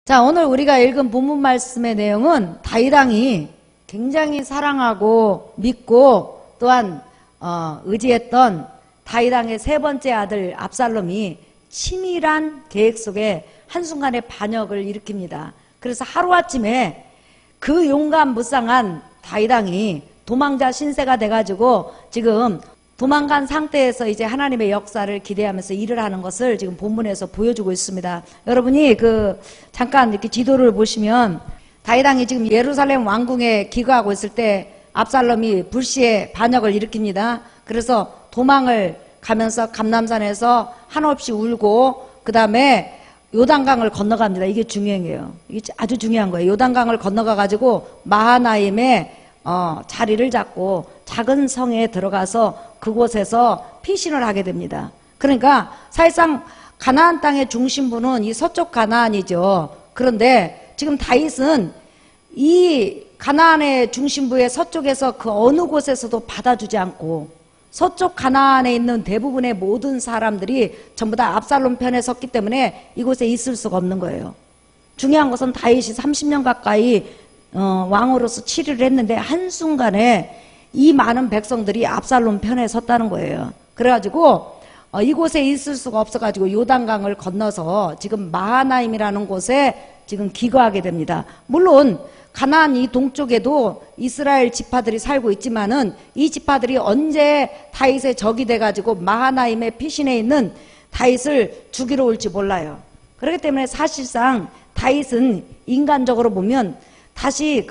자, 오늘 우리가 읽은 본문 말씀의 내용은 다윗 왕이 굉장히 사랑하고 믿고 또한 의지했던 다윗 왕의 세 번째 아들 압살롬이 치밀한 계획 속에 한순간에 반역을 일으킵니다. 그래서 하루아침에 그 용감무쌍한 다윗 왕이 도망자 신세가 돼가지고 지금 도망간 상태에서 이제 하나님의 역사를 기대하면서 일을 하는 것을 지금 본문에서 보여주고 있습니다. 여러분이 잠깐 이렇게 지도를 보시면 다윗 왕이 지금 예루살렘 왕궁에 기거하고 있을 때 압살롬이 불시에 반역을 일으킵니다. 그래서 도망을 가면서 감람산에서 한없이 울고 그 다음에 요단강을 건너갑니다. 이게 중요한 거예요. 이게 아주 중요한 거예요. 요단강을 건너가가지고 마하나임에 자리를 잡고 작은 성에 들어가서 그곳에서 피신을 하게 됩니다. 그러니까 사실상 가나안 땅의 중심부는 이 서쪽 가나안이죠. 그런데 지금 다윗은 이 가나안의 중심부의 서쪽에서 그 어느 곳에서도 받아주지 않고 서쪽 가나안에 있는 대부분의 모든 사람들이 전부 다 압살롬 편에 섰기 때문에 이곳에 있을 수가 없는 거예요. 중요한 것은 다윗이 30년 가까이 왕으로서 치리를 했는데 한순간에 이 많은 백성들이 압살롬 편에 섰다는 거예요. 그래가지고 이곳에 있을 수가 없어가지고 요단강을 건너서 지금 마하나임이라는 곳에 지금 기거하게 됩니다. 물론 가나안 이 동쪽에도 이스라엘 지파들이 살고 있지만은 이 지파들이 언제 다윗의 적이 돼가지고 마하나임의 피신에 있는 다윗을 죽이러 올지 몰라요. 그렇기 때문에 사실상 다윗은 인간적으로 보면 다시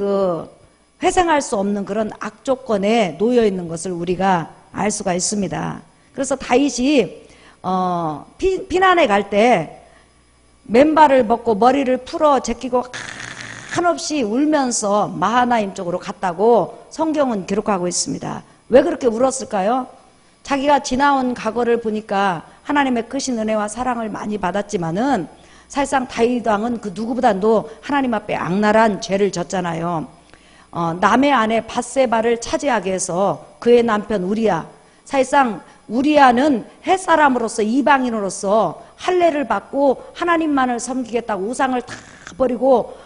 회생할 수 없는 그런 악조건에 놓여 있는 것을 우리가 알 수가 있습니다. 그래서 다윗이 피난에 갈 때 맨발을 벗고 머리를 풀어 제끼고 한없이 울면서 마하나임 쪽으로 갔다고 성경은 기록하고 있습니다. 왜 그렇게 울었을까요? 자기가 지나온 과거를 보니까 하나님의 크신 은혜와 사랑을 많이 받았지만은 사실상 다윗 왕은 그 누구보다도 하나님 앞에 악랄한 죄를 졌잖아요. 남의 아내 밧세바를 차지하게 해서 그의 남편 우리야, 사실상 우리야는 햇사람으로서 이방인으로서 할례를 받고 하나님만을 섬기겠다고 우상을 다 버리고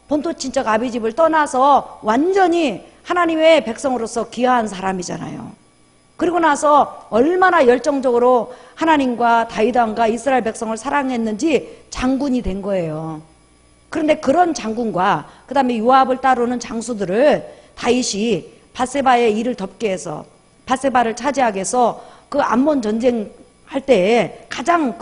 본토 친척 아비집을 떠나서 완전히 하나님의 백성으로서 귀화한 사람이잖아요. 그리고 나서 얼마나 열정적으로 하나님과 다윗 왕과 이스라엘 백성을 사랑했는지 장군이 된 거예요. 그런데 그런 장군과 그 다음에 요압을 따르는 장수들을 다윗이 밧세바의 일을 덮게 해서 밧세바를 차지하게 해서 그 암몬 전쟁 할 때에 가장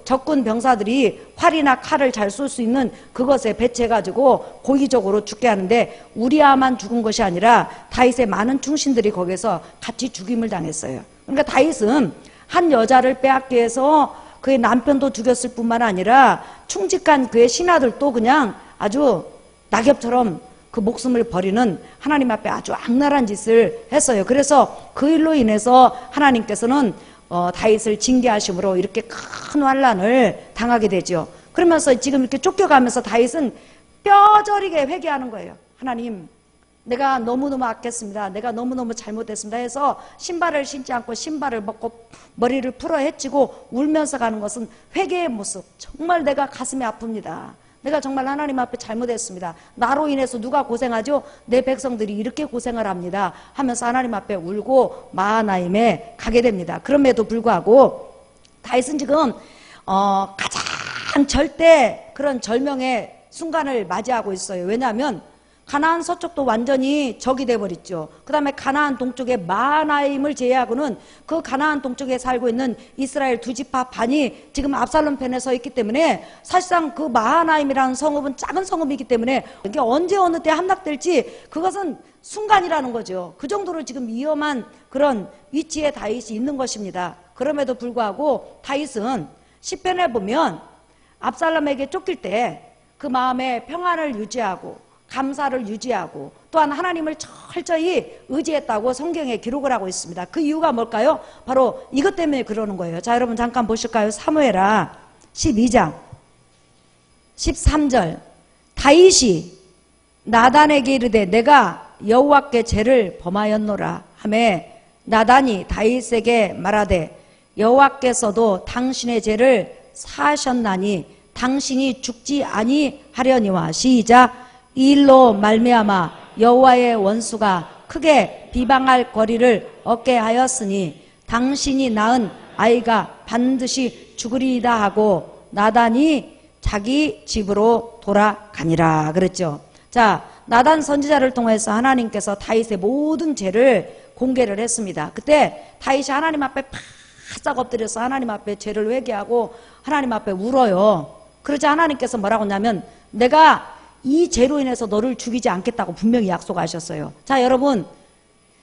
적군 병사들이 활이나 칼을 잘 쏠 수 있는 그것에 배치해가지고 고의적으로 죽게 하는데 우리야만 죽은 것이 아니라 다윗의 많은 충신들이 거기서 같이 죽임을 당했어요. 그러니까 다윗은 한 여자를 빼앗기 위해서 그의 남편도 죽였을 뿐만 아니라 충직한 그의 신하들도 그냥 아주 낙엽처럼 그 목숨을 버리는 하나님 앞에 아주 악랄한 짓을 했어요. 그래서 그 일로 인해서 하나님께서는 다윗을 징계하심으로 이렇게 큰 환난을 당하게 되죠. 그러면서 지금 이렇게 쫓겨가면서 다윗은 뼈저리게 회개하는 거예요. 하나님, 내가 너무너무 악했습니다. 내가 너무너무 잘못했습니다 해서 신발을 신지 않고 신발을 벗고 머리를 풀어 헤치고 울면서 가는 것은 회개의 모습. 정말 내가 가슴이 아픕니다. 내가 정말 하나님 앞에 잘못했습니다. 나로 인해서 누가 고생하죠? 내 백성들이 이렇게 고생을 합니다 하면서 하나님 앞에 울고 마하나임에 가게 됩니다. 그럼에도 불구하고 다윗은 지금 가장 절대 그런 절명의 순간을 맞이하고 있어요. 왜냐하면 가나안 서쪽도 완전히 적이 돼버렸죠. 그 다음에 가나안 동쪽에 마하나임을 제외하고는 그 가나안 동쪽에 살고 있는 이스라엘 두 지파 반이 지금 압살롬 편에 서 있기 때문에 사실상 그 마하나임이라는 성읍은 작은 성읍이기 때문에 이게 언제 어느 때 함락될지 그것은 순간이라는 거죠. 그 정도로 지금 위험한 그런 위치에 다윗이 있는 것입니다. 그럼에도 불구하고 다윗은 시편에 보면 압살롬에게 쫓길 때 그 마음에 평안을 유지하고 감사를 유지하고 또한 하나님을 철저히 의지했다고 성경에 기록을 하고 있습니다. 그 이유가 뭘까요? 바로 이것 때문에 그러는 거예요. 자, 여러분 잠깐 보실까요? 사무엘하 12장 13절 다윗이 나단에게 이르되 내가 여호와께 죄를 범하였노라 하매 나단이 다윗에게 말하되 여호와께서도 당신의 죄를 사하셨나니 당신이 죽지 아니하려니와. 시작. 이 일로 말미암아 여호와의 원수가 크게 비방할 거리를 얻게 하였으니 당신이 낳은 아이가 반드시 죽으리이다 하고 나단이 자기 집으로 돌아가니라 그랬죠. 자, 나단 선지자를 통해서 하나님께서 다윗의 모든 죄를 공개를 했습니다. 그때 다윗이 하나님 앞에 바싹 엎드려서 하나님 앞에 죄를 회개하고 하나님 앞에 울어요. 그러자 하나님께서 뭐라고 하냐면 내가 이 죄로 인해서 너를 죽이지 않겠다고 분명히 약속하셨어요. 자, 여러분,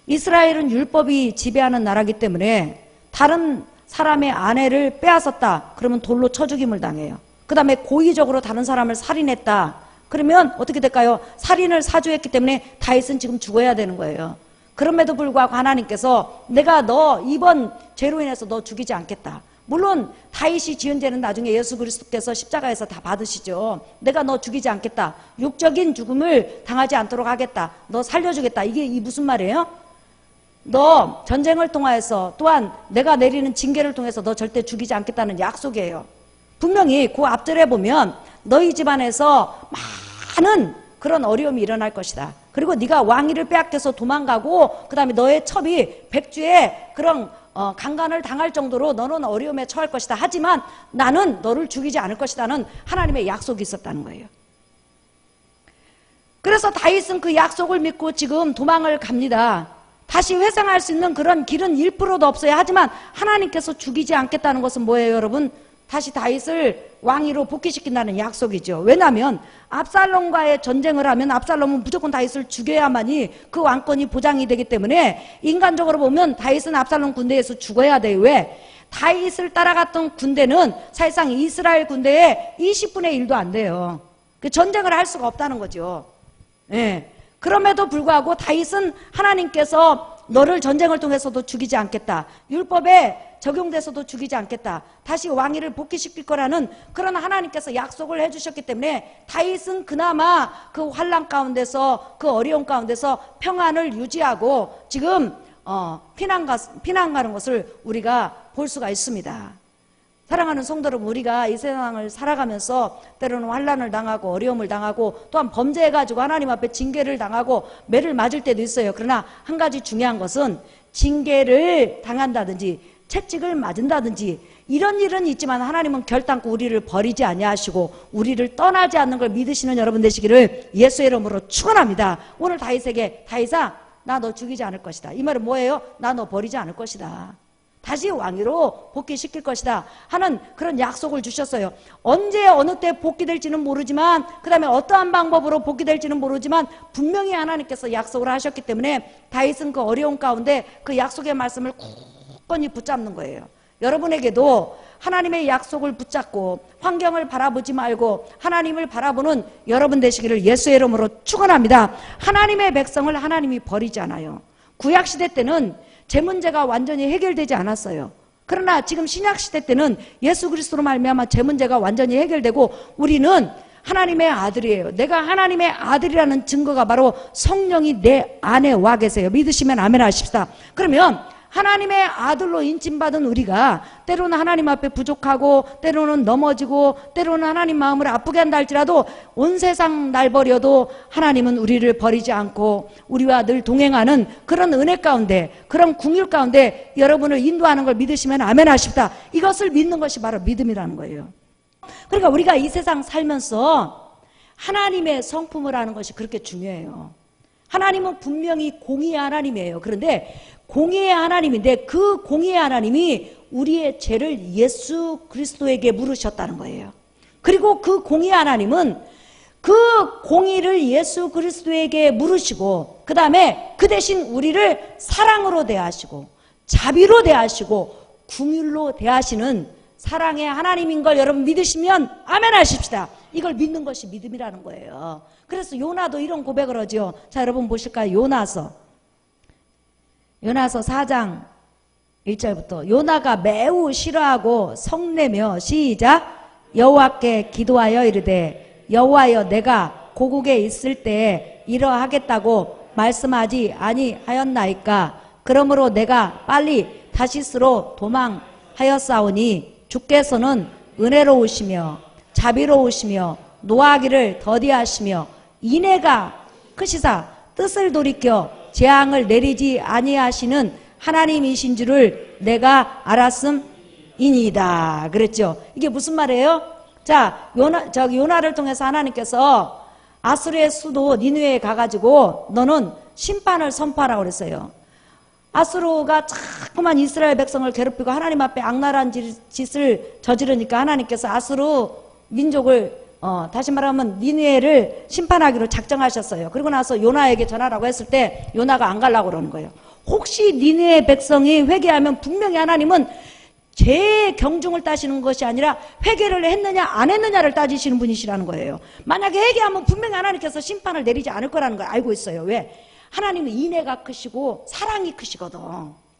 이스라엘은 율법이 지배하는 나라이기 때문에 다른 사람의 아내를 빼앗았다 그러면 돌로 쳐 죽임을 당해요. 그 다음에 고의적으로 다른 사람을 살인했다 그러면 어떻게 될까요? 살인을 사주했기 때문에 다윗은 지금 죽어야 되는 거예요. 그럼에도 불구하고 하나님께서 내가 너 이번 죄로 인해서 너 죽이지 않겠다. 물론 다윗이 지은 죄는 나중에 예수 그리스도께서 십자가에서 다 받으시죠. 내가 너 죽이지 않겠다. 육적인 죽음을 당하지 않도록 하겠다. 너 살려주겠다. 이게 무슨 말이에요? 너 전쟁을 통해서 또한 내가 내리는 징계를 통해서 너 절대 죽이지 않겠다는 약속이에요. 분명히 그 앞절에 보면 너희 집안에서 많은 그런 어려움이 일어날 것이다. 그리고 네가 왕위를 빼앗겨서 도망가고 그 다음에 너의 첩이 백주에 그런 강간을 당할 정도로 너는 어려움에 처할 것이다. 하지만 나는 너를 죽이지 않을 것이다는 하나님의 약속이 있었다는 거예요. 그래서 다윗은 그 약속을 믿고 지금 도망을 갑니다. 다시 회상할 수 있는 그런 길은 1%도 없어요. 하지만 하나님께서 죽이지 않겠다는 것은 뭐예요, 여러분? 다시 다윗을 왕위로 복귀시킨다는 약속이죠. 왜냐하면 압살롬과의 전쟁을 하면 압살롬은 무조건 다윗을 죽여야만이 그 왕권이 보장이 되기 때문에 인간적으로 보면 다윗은 압살롬 군대에서 죽어야 돼요. 왜? 다윗을 따라갔던 군대는 사실상 이스라엘 군대의 20분의 1도 안 돼요. 그 전쟁을 할 수가 없다는 거죠. 예. 그럼에도 불구하고 다윗은 하나님께서 너를 전쟁을 통해서도 죽이지 않겠다. 율법에 적용돼서도 죽이지 않겠다. 다시 왕위를 복귀시킬 거라는 그런 하나님께서 약속을 해주셨기 때문에 다윗은 그나마 그 환난 가운데서 그 어려움 가운데서 평안을 유지하고 지금 피난 가는 것을 우리가 볼 수가 있습니다. 사랑하는 성도 여러분, 우리가 이 세상을 살아가면서 때로는 환난을 당하고 어려움을 당하고 또한 범죄해가지고 하나님 앞에 징계를 당하고 매를 맞을 때도 있어요. 그러나 한 가지 중요한 것은 징계를 당한다든지 채찍을 맞은다든지 이런 일은 있지만 하나님은 결단코 우리를 버리지 아니하시고 우리를 떠나지 않는 걸 믿으시는 여러분 되시기를 예수의 이름으로 축원합니다. 오늘 다윗에게 다윗아, 나 너 죽이지 않을 것이다. 이 말은 뭐예요? 나 너 버리지 않을 것이다. 다시 왕위로 복귀시킬 것이다 하는 그런 약속을 주셨어요. 언제 어느 때 복귀될지는 모르지만 그 다음에 어떠한 방법으로 복귀될지는 모르지만 분명히 하나님께서 약속을 하셨기 때문에 다윗은 그 어려운 가운데 그 약속의 말씀을 굳건히 붙잡는 거예요. 여러분에게도 하나님의 약속을 붙잡고 환경을 바라보지 말고 하나님을 바라보는 여러분 되시기를 예수의 이름으로 축원합니다. 하나님의 백성을 하나님이 버리지 않아요. 구약시대 때는 제 문제가 완전히 해결되지 않았어요. 그러나 지금 신약시대 때는 예수 그리스도로 말미암아 제 문제가 완전히 해결되고 우리는 하나님의 아들이에요. 내가 하나님의 아들이라는 증거가 바로 성령이 내 안에 와 계세요. 믿으시면 아멘 하십시다. 그러면 하나님의 아들로 인침받은 우리가 때로는 하나님 앞에 부족하고 때로는 넘어지고 때로는 하나님 마음을 아프게 한다 할지라도 온 세상 날 버려도 하나님은 우리를 버리지 않고 우리와 늘 동행하는 그런 은혜 가운데 그런 궁율 가운데 여러분을 인도하는 걸 믿으시면 아멘 하십시다. 이것을 믿는 것이 바로 믿음이라는 거예요. 그러니까 우리가 이 세상 살면서 하나님의 성품을 하는 것이 그렇게 중요해요. 하나님은 분명히 공의의 하나님이에요. 그런데 공의의 하나님인데 그 공의의 하나님이 우리의 죄를 예수 그리스도에게 물으셨다는 거예요. 그리고 그 공의의 하나님은 그 공의를 예수 그리스도에게 물으시고 그 다음에 그 대신 우리를 사랑으로 대하시고 자비로 대하시고 궁율로 대하시는 사랑의 하나님인 걸 여러분 믿으시면 아멘 하십시다. 이걸 믿는 것이 믿음이라는 거예요. 그래서 요나도 이런 고백을 하죠. 자, 여러분 보실까요? 요나서 4장 1절부터 요나가 매우 싫어하고 성내며 시작 여호와께 기도하여 이르되 여호와여 내가 고국에 있을 때에 이러하겠다고 말씀하지 아니하였나이까. 그러므로 내가 빨리 다시스로 도망하였사오니 주께서는 은혜로우시며 자비로우시며 노하기를 더디하시며 인애가 크시사 뜻을 돌이켜 재앙을 내리지 아니하시는 하나님이신 줄을 내가 알았음이니이다. 그랬죠. 이게 무슨 말이에요? 자, 요나를 통해서 하나님께서 아수르의 수도 니느웨에 가가지고 너는 심판을 선포하라고 그랬어요. 아수르가 자꾸만 이스라엘 백성을 괴롭히고 하나님 앞에 악랄한 짓을 저지르니까 하나님께서 아수르 민족을 다시 말하면 니느웨를 심판하기로 작정하셨어요. 그리고 나서 요나에게 전하라고 했을 때 요나가 안 가려고 그러는 거예요. 혹시 니느웨 백성이 회개하면 분명히 하나님은 죄의 경중을 따지는 것이 아니라 회개를 했느냐 안 했느냐를 따지시는 분이시라는 거예요. 만약에 회개하면 분명히 하나님께서 심판을 내리지 않을 거라는 걸 알고 있어요. 왜? 하나님은 인애가 크시고 사랑이 크시거든.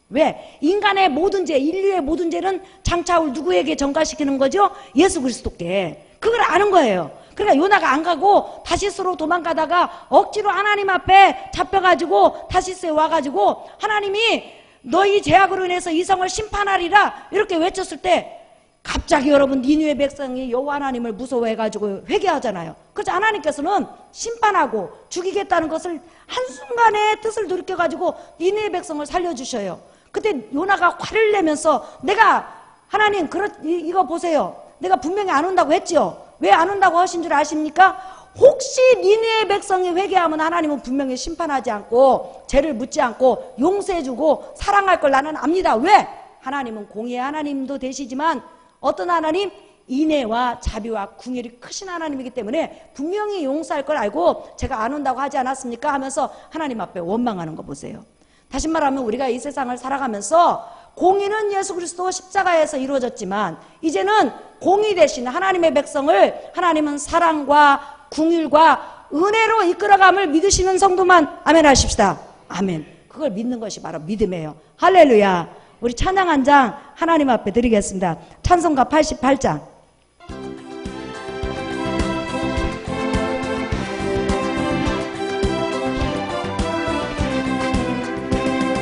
왜? 인간의 모든 죄, 인류의 모든 죄는 장차 올 누구에게 전가시키는 거죠? 예수 그리스도께. 그걸 아는 거예요. 그러니까 요나가 안 가고 다시스로 도망가다가 억지로 하나님 앞에 잡혀가지고 다시스에 와가지고 하나님이 너희 죄악으로 인해서 이 성을 심판하리라 이렇게 외쳤을 때 갑자기 여러분 니느웨 백성이 여호와 하나님을 무서워해가지고 회개하잖아요. 그래서 하나님께서는 심판하고 죽이겠다는 것을 한순간에 뜻을 돌이켜가지고 니느웨 백성을 살려주셔요. 그때 요나가 화를 내면서 내가 하나님 이거 보세요. 내가 분명히 안 온다고 했죠. 왜 안 온다고 하신 줄 아십니까? 혹시 니느웨 백성이 회개하면 하나님은 분명히 심판하지 않고 죄를 묻지 않고 용서해주고 사랑할 걸 나는 압니다. 왜? 하나님은 공의의 하나님도 되시지만 어떤 하나님? 인애와 자비와 궁율이 크신 하나님이기 때문에 분명히 용서할 걸 알고 제가 안 온다고 하지 않았습니까? 하면서 하나님 앞에 원망하는 거 보세요. 다시 말하면 우리가 이 세상을 살아가면서 공의는 예수 그리스도 십자가에서 이루어졌지만 이제는 공의 대신 하나님의 백성을 하나님은 사랑과 궁율과 은혜로 이끌어감을 믿으시는 성도만 아멘 하십시다. 아멘. 그걸 믿는 것이 바로 믿음이에요. 할렐루야. 우리 찬양 한 장 하나님 앞에 드리겠습니다. 찬송가 88장.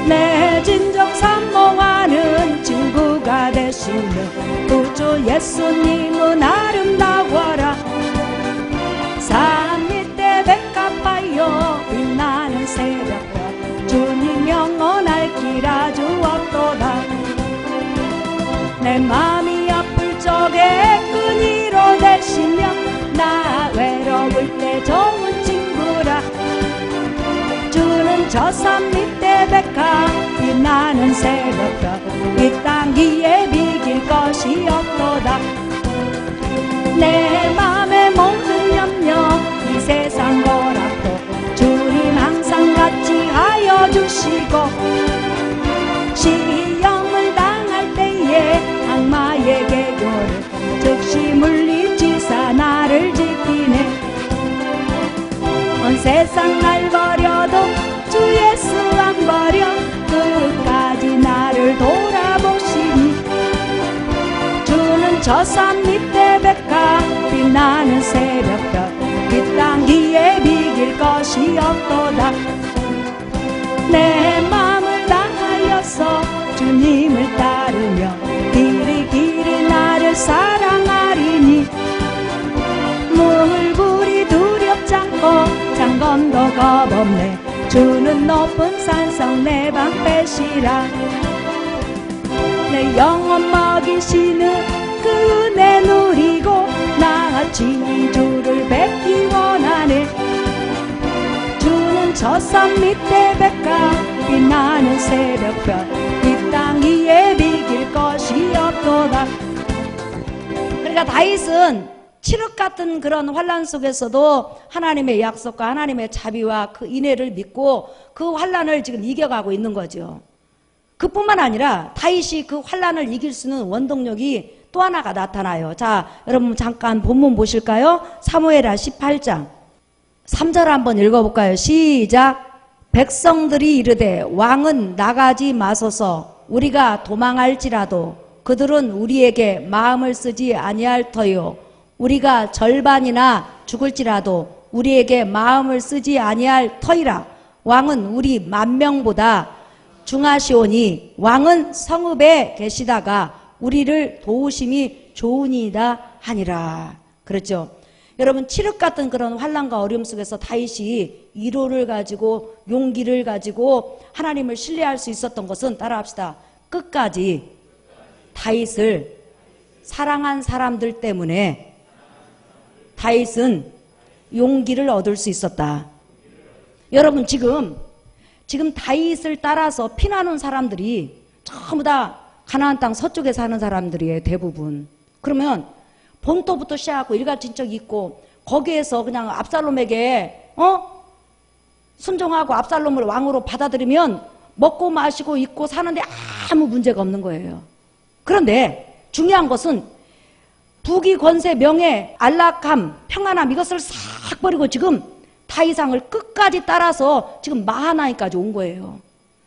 내 진정 산모하는 친구가 되시는 구주 예수님은 아름다워라. 산 밑에 백합하여 빛나는 새벽별 주님 영원할 길 아주 없도다. 내 맘이 아플 적에 끈이로 되시며 나 외로울 때 좋은 친구라. 주는 저 산 밑에 백합 빛나는 새벽별 이 땅기에 비길 것이 없도다. 내 맘의 모든 염려 이 세상 거라도 주님 항상 같이 하여 주시고 시험을 당할 때에 악마의 계교를 즉시 물리치사 나를 지키네. 온 세상 날 버려도 주 예수 안 버려 끝까지 나를 돌아보시니 주는 저 산 밑에 백합 빛나는 새벽별 이 땅기에 비길 것이 없도다. 내 마음을 다하여서 주님을 따르며 길이 나를 사랑하리니 물불이 두렵지 않고 장검도 겁없네. 주는 높은 산성 내 방패시라. 내 영혼 먹이시는 그 은혜 누리고 나같이 주를 뵙기 원하네. 주는 저 산 밑에 백합 빛나는 새벽별 이 땅 위에 비길 것이 없도다. 그러니까 다윗은 칠흑 같은 그런 환난 속에서도 하나님의 약속과 하나님의 자비와 그 인애를 믿고 그 환난을 지금 이겨가고 있는 거죠. 그뿐만 아니라 다윗이 그 환난을 이길 수 있는 원동력이 또 하나가 나타나요. 자, 여러분 잠깐 본문 보실까요? 사무엘하 18장 3절 한번 읽어볼까요? 시작. 백성들이 이르되 왕은 나가지 마소서. 우리가 도망할지라도 그들은 우리에게 마음을 쓰지 아니할 터요. 우리가 절반이나 죽을지라도 우리에게 마음을 쓰지 아니할 터이라. 왕은 우리 10,000명보다 중하시오니 왕은 성읍에 계시다가 우리를 도우심이 좋으니이다 하니라. 그렇죠? 여러분 칠흑 같은 그런 환난과 어려움 속에서 다윗이 위로를 가지고 용기를 가지고 하나님을 신뢰할 수 있었던 것은 따라합시다. 끝까지 다윗을 사랑한 사람들 때문에 다윗은 용기를 얻을 수 있었다. 여러분 지금 다윗을 따라서 피나는 사람들이 전부 다 가나안 땅 서쪽에 사는 사람들이에요. 대부분. 그러면 본토부터 시작하고 일가친척 있고 거기에서 그냥 압살롬에게 순종하고 압살롬을 왕으로 받아들이면 먹고 마시고 입고 사는데 아무 문제가 없는 거예요. 그런데 중요한 것은 부귀 권세 명예 안락함 평안함 이것을 싹 버리고 지금 다윗왕을 끝까지 따라서 지금 마하나임까지 온 거예요.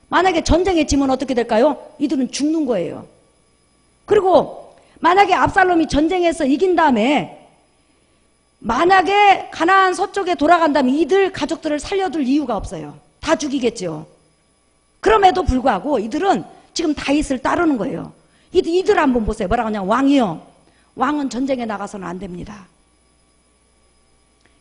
만약에 전쟁에 지면 어떻게 될까요? 이들은 죽는 거예요. 그리고 만약에 압살롬이 전쟁에서 이긴 다음에 만약에 가나안 서쪽에 돌아간다면 이들 가족들을 살려둘 이유가 없어요. 다 죽이겠죠. 그럼에도 불구하고 이들은 지금 다윗을 따르는 거예요. 이들 한번 보세요. 뭐라고 하냐? 왕이요. 왕은 전쟁에 나가서는 안 됩니다.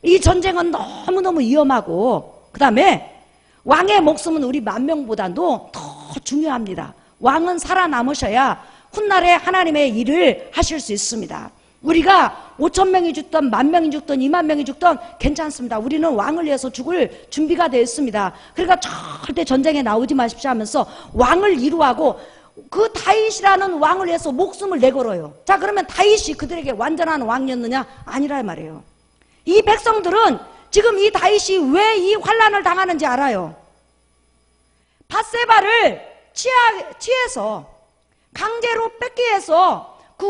이 전쟁은 너무너무 위험하고 그 다음에 왕의 목숨은 우리 만명보다도 더 중요합니다. 왕은 살아남으셔야 훗날에 하나님의 일을 하실 수 있습니다. 우리가 5,000명이 죽든 10,000명이 죽든 20,000명이 죽든 괜찮습니다. 우리는 왕을 위해서 죽을 준비가 되어 있습니다. 그러니까 절대 전쟁에 나오지 마십시오 하면서 왕을 이루하고 그 다윗이라는 왕을 위해서 목숨을 내걸어요. 자, 그러면 다윗이 그들에게 완전한 왕이었느냐? 아니라 말이에요. 이 백성들은 지금 이 다윗이 왜 이 환난을 당하는지 알아요. 밧세바를 취해서 강제로 뺏기 위해서 그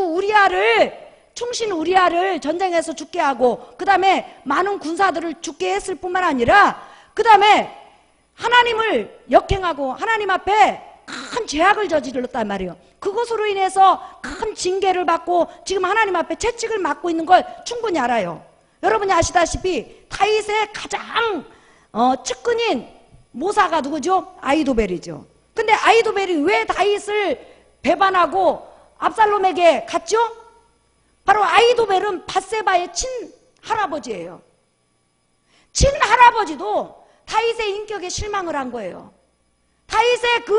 충신 우리아를 전쟁에서 죽게 하고 그 다음에 많은 군사들을 죽게 했을 뿐만 아니라 그 다음에 하나님을 역행하고 하나님 앞에 큰 죄악을 저질렀단 말이에요. 그것으로 인해서 큰 징계를 받고 지금 하나님 앞에 채찍을 맞고 있는 걸 충분히 알아요. 여러분이 아시다시피 다윗의 가장 측근인 모사가 누구죠? 아히도벨이죠. 근데 아히도벨이 왜 다윗을 배반하고 압살롬에게 갔죠? 바로 아히도벨은 밧세바의 친할아버지예요. 친할아버지도 다윗의 인격에 실망을 한 거예요. 다윗의 그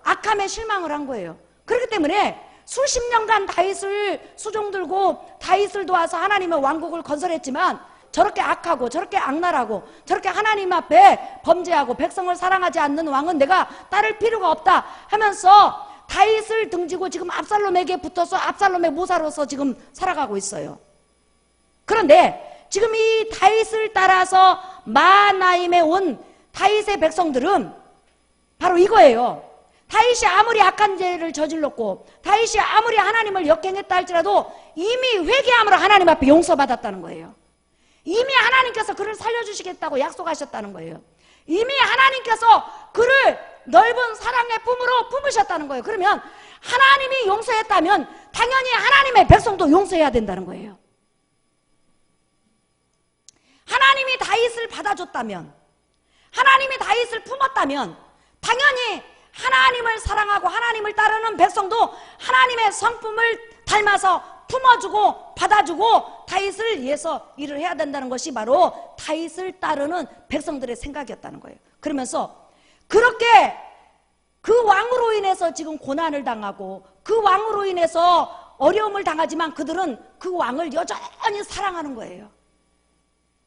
악함에 실망을 한 거예요. 그렇기 때문에 수십 년간 다윗을 수종들고 다윗을 도와서 하나님의 왕국을 건설했지만 저렇게 악하고 저렇게 악랄하고 저렇게 하나님 앞에 범죄하고 백성을 사랑하지 않는 왕은 내가 따를 필요가 없다 하면서 다윗을 등지고 지금 압살롬에게 붙어서 압살롬의 모사로서 지금 살아가고 있어요. 그런데 지금 이 다윗을 따라서 마하나임에 온 다윗의 백성들은 바로 이거예요. 다윗이 아무리 악한 죄를 저질렀고 다윗이 아무리 하나님을 역행했다 할지라도 이미 회개함으로 하나님 앞에 용서받았다는 거예요. 이미 하나님께서 그를 살려주시겠다고 약속하셨다는 거예요. 이미 하나님께서 그를 넓은 사랑의 품으로 품으셨다는 거예요. 그러면 하나님이 용서했다면 당연히 하나님의 백성도 용서해야 된다는 거예요. 하나님이 다윗을 받아줬다면 하나님이 다윗을 품었다면 당연히 하나님을 사랑하고 하나님을 따르는 백성도 하나님의 성품을 닮아서 품어주고 받아주고 다윗을 위해서 일을 해야 된다는 것이 바로 다윗을 따르는 백성들의 생각이었다는 거예요. 그러면서 그렇게 그 왕으로 인해서 지금 고난을 당하고 그 왕으로 인해서 어려움을 당하지만 그들은 그 왕을 여전히 사랑하는 거예요.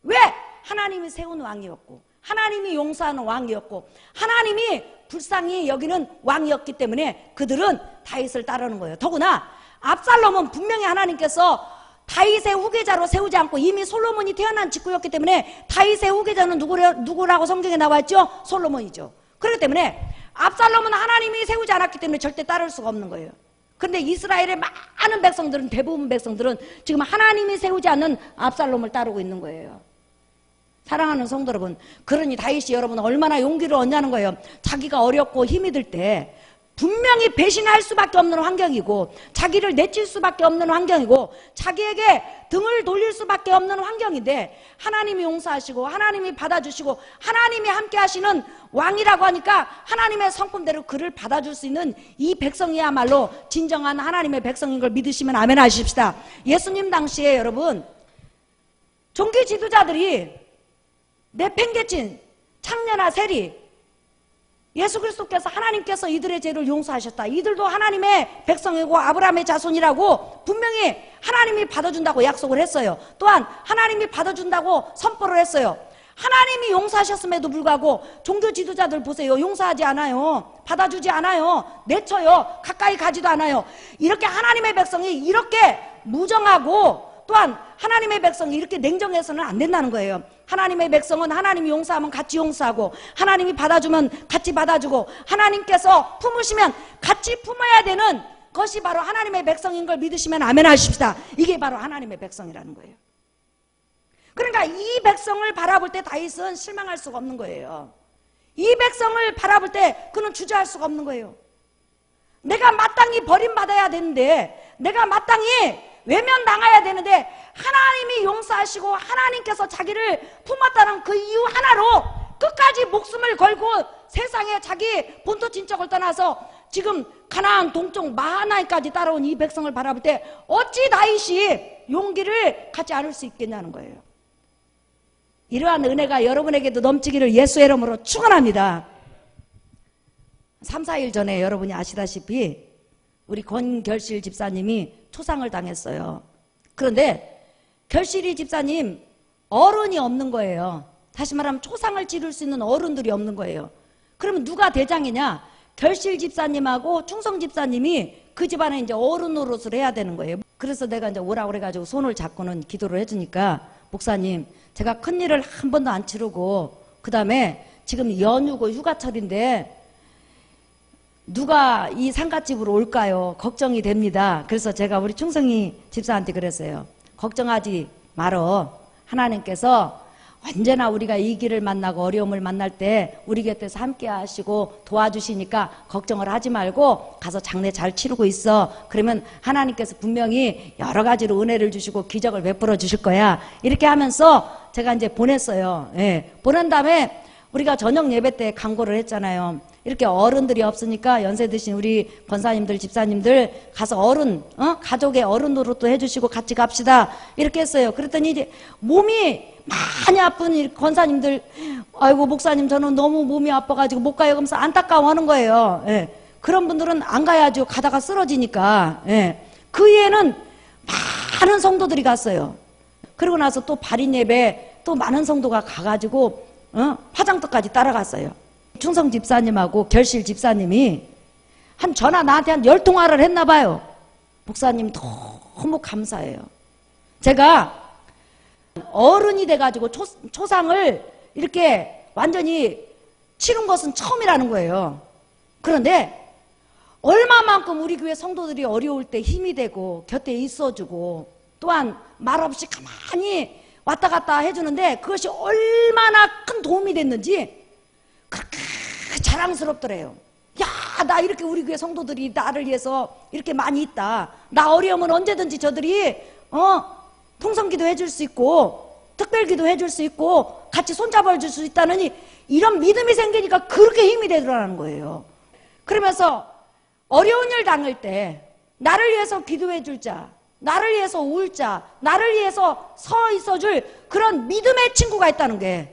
왜? 하나님이 세운 왕이었고 하나님이 용서하는 왕이었고 하나님이 불쌍히 여기는 왕이었기 때문에 그들은 다윗을 따르는 거예요. 더구나 압살롬은 분명히 하나님께서 다윗의 후계자로 세우지 않고 이미 솔로몬이 태어난 직후였기 때문에 다윗의 후계자는 누구라고 성경에 나왔죠? 솔로몬이죠. 그렇기 때문에 압살롬은 하나님이 세우지 않았기 때문에 절대 따를 수가 없는 거예요. 그런데 이스라엘의 많은 백성들은 대부분 백성들은 지금 하나님이 세우지 않는 압살롬을 따르고 있는 거예요. 사랑하는 성도 여러분, 그러니 다윗이 여러분 얼마나 용기를 얻냐는 거예요. 자기가 어렵고 힘이 들 때 분명히 배신할 수밖에 없는 환경이고 자기를 내칠 수밖에 없는 환경이고 자기에게 등을 돌릴 수밖에 없는 환경인데 하나님이 용서하시고 하나님이 받아주시고 하나님이 함께 하시는 왕이라고 하니까 하나님의 성품대로 그를 받아줄 수 있는 이 백성이야말로 진정한 하나님의 백성인 걸 믿으시면 아멘 하십시다. 예수님 당시에 여러분 종교 지도자들이 내팽개친 창녀나 세리, 예수 그리스도께서 하나님께서 이들의 죄를 용서하셨다. 이들도 하나님의 백성이고 아브라함의 자손이라고 분명히 하나님이 받아준다고 약속을 했어요. 또한 하나님이 받아준다고 선포를 했어요. 하나님이 용서하셨음에도 불구하고 종교 지도자들 보세요. 용서하지 않아요. 받아주지 않아요. 내쳐요. 가까이 가지도 않아요. 이렇게 하나님의 백성이 이렇게 무정하고 또한 하나님의 백성이 이렇게 냉정해서는 안 된다는 거예요. 하나님의 백성은 하나님이 용서하면 같이 용서하고, 하나님이 받아주면 같이 받아주고, 하나님께서 품으시면 같이 품어야 되는 것이 바로 하나님의 백성인 걸 믿으시면 아멘 하십시다. 이게 바로 하나님의 백성이라는 거예요. 그러니까 이 백성을 바라볼 때 다윗은 실망할 수가 없는 거예요. 이 백성을 바라볼 때 그는 주저할 수가 없는 거예요. 내가 마땅히 버림받아야 되는데, 내가 마땅히 외면당해야 되는데, 하나님이 용서하시고 하나님께서 자기를 품었다는 그 이유 하나로 끝까지 목숨을 걸고 세상에 자기 본토 친척을 떠나서 지금 가나안 동쪽 마하나임까지 따라온 이 백성을 바라볼 때 어찌 다윗이 용기를 갖지 않을 수 있겠냐는 거예요. 이러한 은혜가 여러분에게도 넘치기를 예수의 이름으로 축원합니다. 3, 4일 전에 여러분이 아시다시피 우리 권결실 집사님이 초상을 당했어요. 그런데 결실이 집사님 어른이 없는 거예요. 다시 말하면 초상을 치를 수 있는 어른들이 없는 거예요. 그러면 누가 대장이냐? 결실 집사님하고 충성 집사님이 그 집안에 이제 어른 노릇을 해야 되는 거예요. 그래서 내가 이제 오라고 그래가지고 손을 잡고는 기도를 해주니까, 목사님, 제가 큰 일을 한 번도 안 치르고 그 다음에 지금 연휴고 휴가철인데 누가 이 상갓집으로 올까요? 걱정이 됩니다. 그래서 제가 우리 충성이 집사한테 그랬어요. 걱정하지 말어. 하나님께서 언제나 우리가 이 길을 만나고 어려움을 만날 때 우리 곁에서 함께 하시고 도와주시니까 걱정을 하지 말고 가서 장례 잘 치르고 있어. 그러면 하나님께서 분명히 여러 가지로 은혜를 주시고 기적을 베풀어 주실 거야. 이렇게 하면서 제가 이제 보냈어요. 예. 보낸 다음에 우리가 저녁 예배 때 강구를 했잖아요. 이렇게 어른들이 없으니까 연세 드신 우리 권사님들, 집사님들 가서 어른, 가족의 어른 노릇도 해주시고 같이 갑시다. 이렇게 했어요. 그랬더니 이제 몸이 많이 아픈 권사님들, 아이고 목사님 저는 너무 몸이 아파가지고 못 가요. 그러면서 안타까워하는 거예요. 예. 그런 분들은 안 가야죠. 가다가 쓰러지니까. 예. 그 이후에는 많은 성도들이 갔어요. 그러고 나서 또 발인 예배 또 많은 성도가 가가지고 화장터까지 따라갔어요. 충성 집사님하고 결실 집사님이 나한테 한 10통화를 했나 봐요. 목사님 너무 감사해요. 제가 어른이 돼가지고 초상을 이렇게 완전히 치른 것은 처음이라는 거예요. 그런데 얼마만큼 우리 교회 성도들이 어려울 때 힘이 되고 곁에 있어주고 또한 말없이 가만히 왔다 갔다 해주는데 그것이 얼마나 큰 도움이 됐는지 그렇게 자랑스럽더래요. 야, 나 이렇게 우리 교회 성도들이 나를 위해서 이렇게 많이 있다. 나 어려우면 언제든지 저들이 통성기도 해줄 수 있고 특별기도 해줄 수 있고 같이 손잡아 줄 수 있다느니 이런 믿음이 생기니까 그렇게 힘이 되더라는 거예요. 그러면서 어려운 일 당할 때 나를 위해서 기도해 줄 자, 나를 위해서 울 자, 나를 위해서 서 있어줄 그런 믿음의 친구가 있다는 게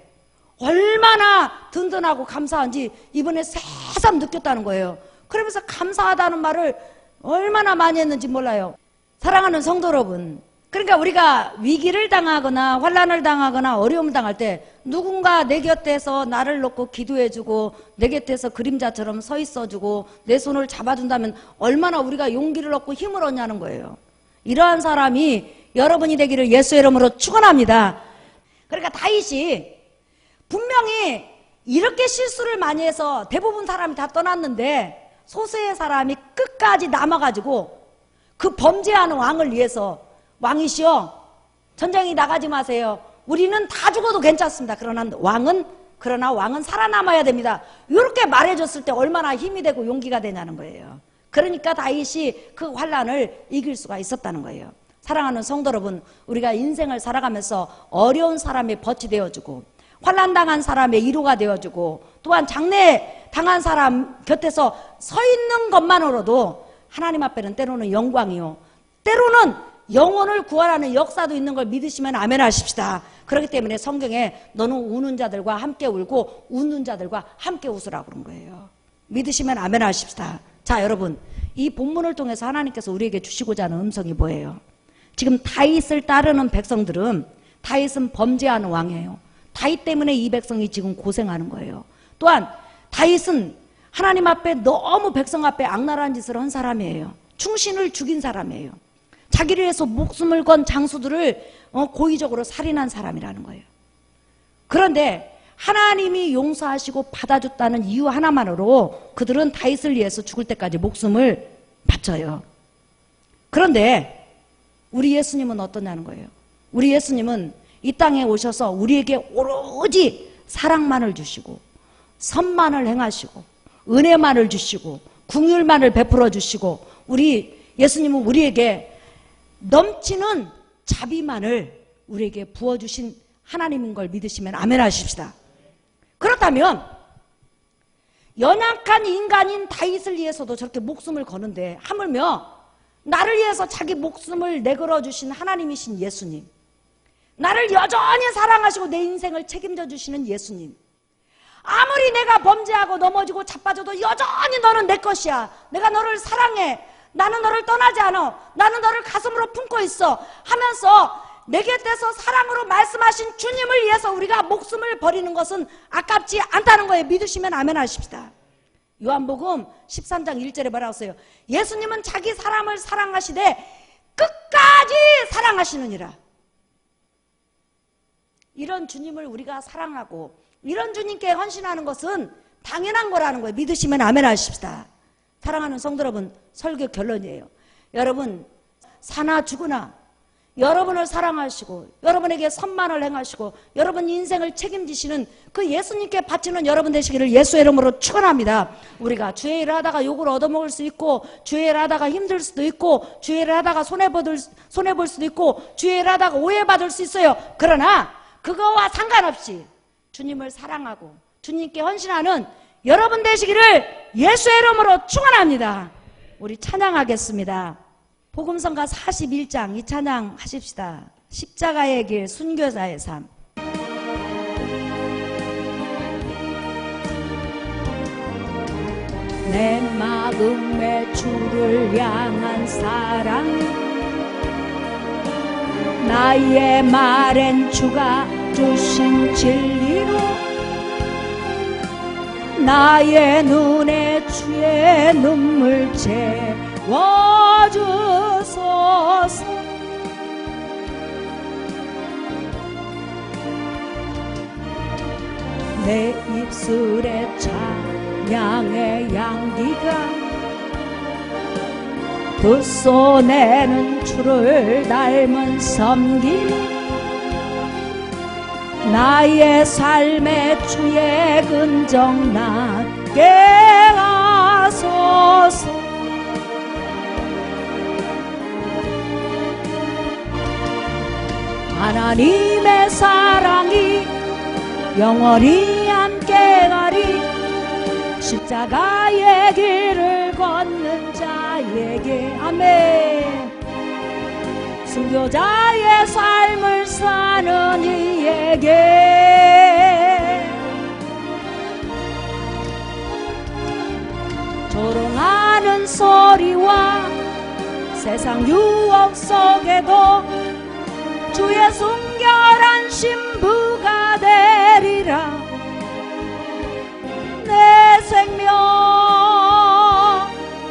얼마나 든든하고 감사한지 이번에 새삼 느꼈다는 거예요. 그러면서 감사하다는 말을 얼마나 많이 했는지 몰라요. 사랑하는 성도 여러분, 그러니까 우리가 위기를 당하거나 환난을 당하거나 어려움을 당할 때 누군가 내 곁에서 나를 놓고 기도해주고 내 곁에서 그림자처럼 서 있어주고 내 손을 잡아준다면 얼마나 우리가 용기를 얻고 힘을 얻냐는 거예요. 이러한 사람이 여러분이 되기를 예수의 이름으로 축원합니다. 그러니까 다윗이 분명히 이렇게 실수를 많이 해서 대부분 사람이 다 떠났는데 소수의 사람이 끝까지 남아가지고 그 범죄하는 왕을 위해서 왕이시여 전쟁에 나가지 마세요. 우리는 다 죽어도 괜찮습니다. 그러나 왕은 살아남아야 됩니다. 이렇게 말해줬을 때 얼마나 힘이 되고 용기가 되냐는 거예요. 그러니까 다윗이 그 환난을 이길 수가 있었다는 거예요. 사랑하는 성도 여러분, 우리가 인생을 살아가면서 어려운 사람의 벗이 되어주고 환난당한 사람의 위로가 되어주고 또한 장래 당한 사람 곁에서 서 있는 것만으로도 하나님 앞에는 때로는 영광이요 때로는 영혼을 구원하는 역사도 있는 걸 믿으시면 아멘 하십시다. 그렇기 때문에 성경에 너는 우는 자들과 함께 울고 웃는 자들과 함께 웃으라고 그런 거예요. 믿으시면 아멘 하십시다. 자, 여러분, 이 본문을 통해서 하나님께서 우리에게 주시고자 하는 음성이 뭐예요? 지금 다윗을 따르는 백성들은, 다윗은 범죄하는 왕이에요. 다윗 때문에 이 백성이 지금 고생하는 거예요. 또한 다윗은 하나님 앞에 너무 백성 앞에 악랄한 짓을 한 사람이에요. 충신을 죽인 사람이에요. 자기를 위해서 목숨을 건 장수들을 고의적으로 살인한 사람이라는 거예요. 그런데 하나님이 용서하시고 받아줬다는 이유 하나만으로 그들은 다윗을 위해서 죽을 때까지 목숨을 바쳐요. 그런데 우리 예수님은 어떠냐는 거예요. 우리 예수님은 이 땅에 오셔서 우리에게 오로지 사랑만을 주시고 선만을 행하시고 은혜만을 주시고 긍휼만을 베풀어 주시고, 우리 예수님은 우리에게 넘치는 자비만을 우리에게 부어주신 하나님인 걸 믿으시면 아멘 하십시다. 그렇다면 연약한 인간인 다윗을 위해서도 저렇게 목숨을 거는데, 하물며 나를 위해서 자기 목숨을 내걸어 주신 하나님이신 예수님, 나를 여전히 사랑하시고 내 인생을 책임져 주시는 예수님, 아무리 내가 범죄하고 넘어지고 자빠져도 여전히 너는 내 것이야, 내가 너를 사랑해, 나는 너를 떠나지 않아, 나는 너를 가슴으로 품고 있어 하면서 내 곁에서 사랑으로 말씀하신 주님을 위해서 우리가 목숨을 버리는 것은 아깝지 않다는 거예요. 믿으시면 아멘 하십시다. 요한복음 13장 1절에 뭐라고 써요? 예수님은 자기 사람을 사랑하시되 끝까지 사랑하시느니라. 이런 주님을 우리가 사랑하고 이런 주님께 헌신하는 것은 당연한 거라는 거예요. 믿으시면 아멘 하십시다. 사랑하는 성도 여러분, 설교 결론이에요. 여러분, 사나 죽으나 여러분을 사랑하시고 여러분에게 선만을 행하시고 여러분 인생을 책임지시는 그 예수님께 바치는 여러분 되시기를 예수의 이름으로 축원합니다. 우리가 주의 일을 하다가 욕을 얻어먹을 수 있고, 주의 일을 하다가 힘들 수도 있고, 주의 일을 하다가 손해볼 수도 있고, 주의 일을 하다가 오해받을 수 있어요. 그러나 그거와 상관없이 주님을 사랑하고 주님께 헌신하는 여러분 되시기를 예수의 이름으로 축원합니다. 우리 찬양하겠습니다. 복음성가 41장 이 찬양 하십시다. 십자가의 길 순교자의 삶. 내 마음의 주를 향한 사랑, 나의 말엔 주가 주신 진리로 나의 눈에 주의 눈물 채워주소서. 내 입술에 찬양의 향기가 돋소내는 주를 닮은 섬김, 나의 삶에 주의 근정 나게 하소서. 하나님의 사랑이 영원히 함께하리. 십자가의 길을 걷는 자에게 아멘. 순교자의 삶을 사는 이에게 조롱하는 소리와 세상 유혹 속에도 주의 순결한 신부가 되리라. 내 생명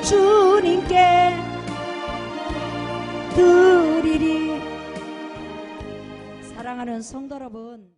주님께 드리리. 사랑하는 성도 여러분,